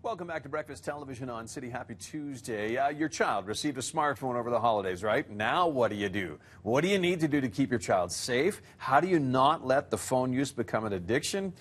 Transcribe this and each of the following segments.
Welcome back to Breakfast Television on City. Happy Tuesday. Your child received a smartphone over the holidays, right? Now what do? What do you need to do to keep your child safe? How do you not let the phone use become an addiction?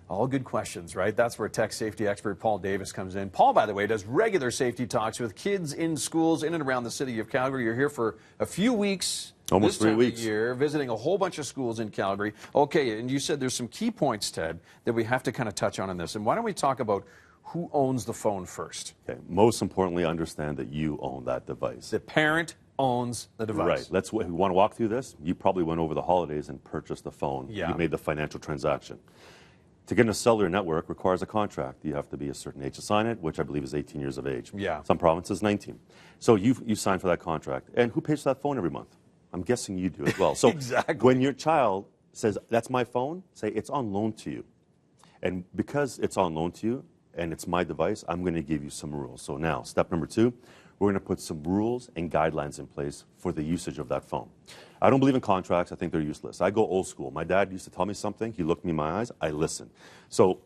All good questions, right? That's where tech safety expert Paul Davis comes in. Paul, by the way, does regular safety talks with kids in schools in and around the city of Calgary. You're here for a few weeks. Almost 3 weeks. This time of year, visiting a whole bunch of schools in Calgary. Okay, and you said there's some key points, Ted, that we have to kind of touch on in this. And why don't we talk about who owns the phone first? Okay. Most importantly, understand that you own that device. The parent owns the device. Right. We want to walk through this. You probably went over the holidays and purchased the phone. Yeah. You made the financial transaction. To get in a cellular network requires a contract. You have to be a certain age to sign it, which I believe is 18 years of age. Yeah. Some provinces, 19. So you sign for that contract. And who pays for that phone every month? I'm guessing you do as well. So Exactly. When your child says, that's my phone, say, it's on loan to you. And because it's on loan to you, and it's my device, I'm going to give you some rules. So now, step number 2, we're going to put some rules and guidelines in place for the usage of that phone. I don't believe in contracts. I think they're useless. I go old school. My dad used to tell me something. He looked me in my eyes. I listened. So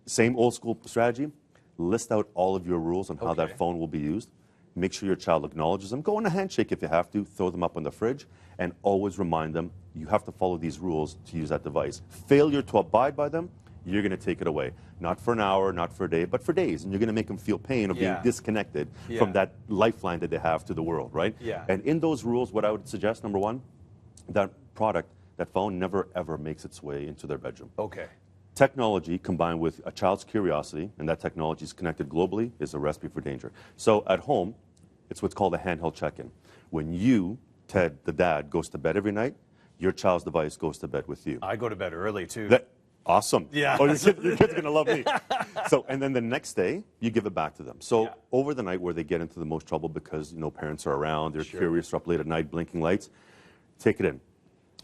same old school strategy. List out all of your rules on how that phone will be used. Make sure your child acknowledges them. Go on a handshake if you have to. Throw them up on the fridge. And always remind them you have to follow these rules to use that device. Failure to abide by them, you're going to take it away. Not for an hour, not for a day, but for days. And you're going to make them feel pain of being disconnected from that lifeline that they have to the world, right? Yeah. And in those rules, what I would suggest, number 1, that product, that phone never ever makes its way into their bedroom. Okay. Technology combined with a child's curiosity, and that technology is connected globally, is a recipe for danger. So at home, it's what's called a handheld check-in. When you, Ted, the dad, goes to bed every night, your child's device goes to bed with you. I go to bed early, too. Awesome. Yeah. Oh, your kid's going to love me. And then the next day, you give it back to them. So over the night where they get into the most trouble because, parents are around, they're curious, they're up late at night, blinking lights, take it in.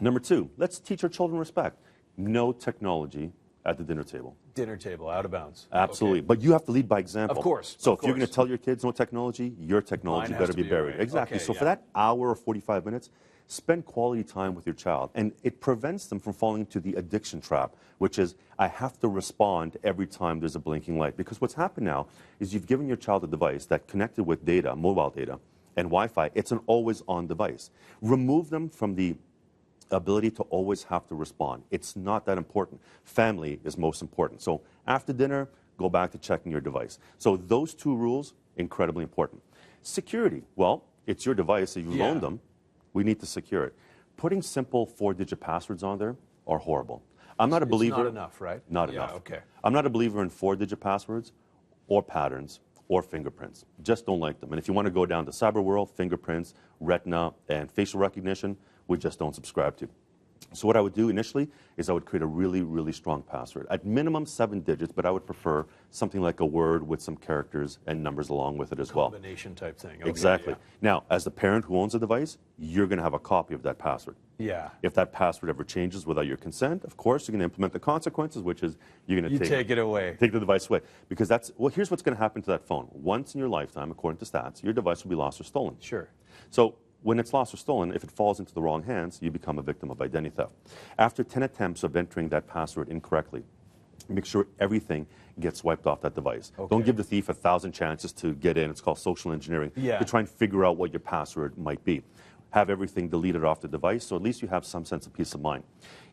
Number 2, let's teach our children respect. No technology at the dinner table. Dinner table, out of bounds. Absolutely. Okay. But you have to lead by example. Of course. So if you're going to tell your kids no technology, your technology Mine better has be to be buried. away. Exactly. Okay, So for that hour or 45 minutes, spend quality time with your child. And it prevents them from falling into the addiction trap, which is, I have to respond every time there's a blinking light. Because what's happened now is you've given your child a device that connected with data, mobile data, and Wi-Fi. It's an always-on device. Remove them from the ability to always have to respond. It's not that important. Family is most important. So after dinner, go back to checking your device. So those 2 rules, incredibly important. Security. Well, it's your device. If you loaned them, we need to secure it. Putting simple 4-digit passwords on there are horrible. I'm not a believer. It's not enough, right? Not enough. Okay. I'm not a believer in 4-digit passwords or patterns or fingerprints. Just don't like them. And if you want to go down the cyber world, fingerprints, retina, and facial recognition, we just don't subscribe to. So what I would do initially is I would create a really, really strong password. At minimum 7 digits, but I would prefer something like a word with some characters and numbers along with it as well. Combination type thing. Okay, Exactly. Now, as the parent who owns the device, you're going to have a copy of that password. Yeah. If that password ever changes without your consent, of course, you're going to implement the consequences, which is you're going to take it away. Take the device away. Because here's what's going to happen to that phone. Once in your lifetime, according to stats, your device will be lost or stolen. Sure. So when it's lost or stolen, if it falls into the wrong hands, you become a victim of identity theft. After 10 attempts of entering that password incorrectly, make sure everything gets wiped off that device. Okay. Don't give the thief 1,000 chances to get in. It's called social engineering. To try and figure out what your password might be. Have everything deleted off the device, so at least you have some sense of peace of mind.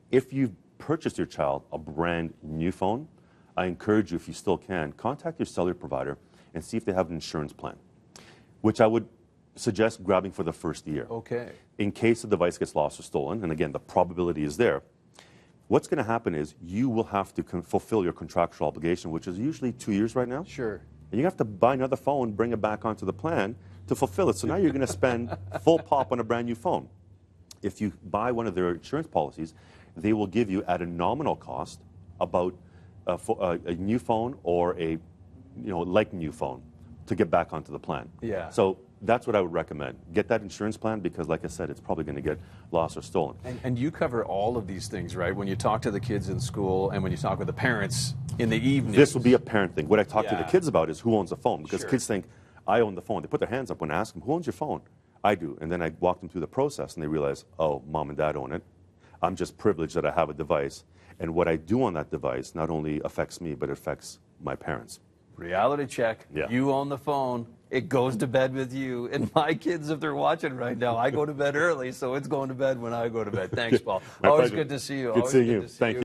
If you've purchased your child a brand new phone, I encourage you, if you still can, contact your cellular provider and see if they have an insurance plan, which I would suggest grabbing for the first year. Okay. In case the device gets lost or stolen, and again, the probability is there, what's going to happen is you will have to fulfill your contractual obligation, which is usually 2 years right now. Sure. And you have to buy another phone, bring it back onto the plan to fulfill it. So now you're going to spend full pop on a brand new phone. If you buy one of their insurance policies, they will give you at a nominal cost about a new phone or a like new phone to get back onto the plan. Yeah. So that's what I would recommend. Get that insurance plan because, like I said, it's probably going to get lost or stolen. And you cover all of these things, right? When you talk to the kids in school and when you talk with the parents in the evening. This will be a parent thing. What I talk to the kids about is who owns the phone, because kids think, I own the phone. They put their hands up when I ask them, who owns your phone? I do. And then I walk them through the process and they realize, oh, mom and dad own it. I'm just privileged that I have a device. And what I do on that device not only affects me, but it affects my parents. Reality check. Yeah. You own the phone. It goes to bed with you. And my kids, if they're watching right now, I go to bed early, so it's going to bed when I go to bed. Thanks, Paul. My Always pleasure. good to see you. Good Always seeing good you. to see Thank you.